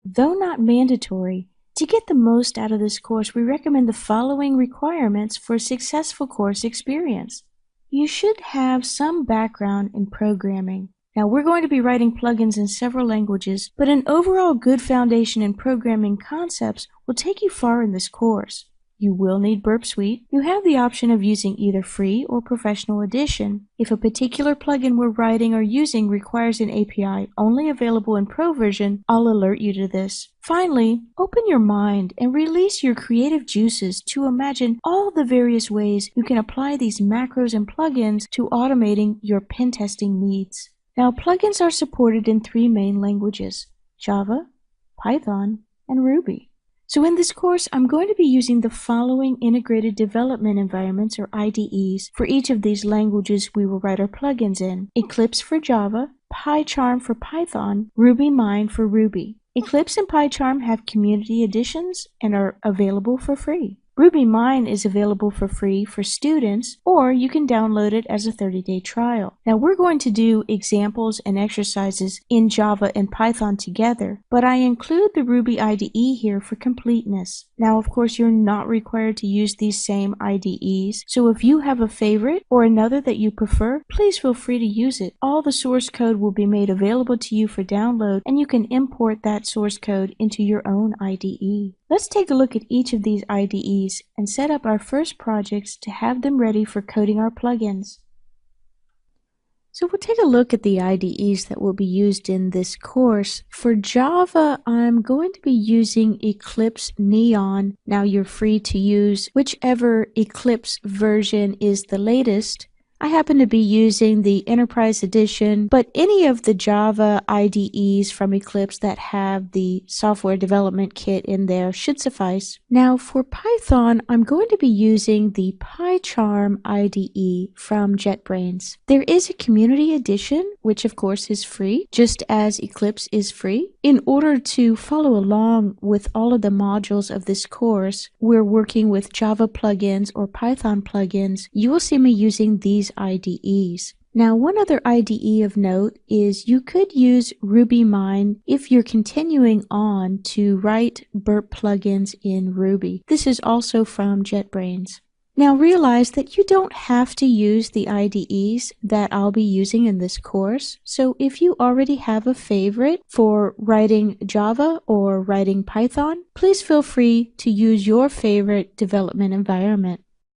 Though not mandatory, to get the most out of this course, we recommend the following requirements for a successful course experience. You should have some background in programming. Now, we're going to be writing plugins in several languages, but an overall good foundation in programming concepts will take you far in this course. You will need Burp Suite. You have the option of using either free or professional edition. If a particular plugin we're writing or using requires an API only available in Pro version, I'll alert you to this. Finally, open your mind and release your creative juices to imagine all the various ways you can apply these macros and plugins to automating your pen testing needs. Now, plugins are supported in 3 main languages: Java, Python, and Ruby. So in this course, I'm going to be using the following integrated development environments, or IDEs, for each of these languages we will write our plugins in: Eclipse for Java, PyCharm for Python, RubyMine for Ruby. Eclipse and PyCharm have community editions and are available for free. RubyMine is available for free for students, or you can download it as a 30-day trial. Now, we're going to do examples and exercises in Java and Python together, but I include the Ruby IDE here for completeness. Now, of course, you're not required to use these same IDEs, so if you have a favorite or another that you prefer, please feel free to use it. All the source code will be made available to you for download, and you can import that source code into your own IDE. Let's take a look at each of these IDEs and set up our first projects to have them ready for coding our plugins. So we'll take a look at the IDEs that will be used in this course. For Java, I'm going to be using Eclipse Neon. Now, you're free to use whichever Eclipse version is the latest. I happen to be using the Enterprise Edition, but any of the Java IDEs from Eclipse that have the software development kit in there should suffice. Now, for Python, I'm going to be using the PyCharm IDE from JetBrains. There is a community edition, which of course is free, just as Eclipse is free. In order to follow along with all of the modules of this course, we're working with Java plugins or Python plugins. You will see me using these IDEs. Now, one other IDE of note is you could use RubyMine if you're continuing on to write Burp plugins in Ruby. This is also from JetBrains. Now, realize that you don't have to use the IDEs that I'll be using in this course. So if you already have a favorite for writing Java or writing Python, please feel free to use your favorite development environment.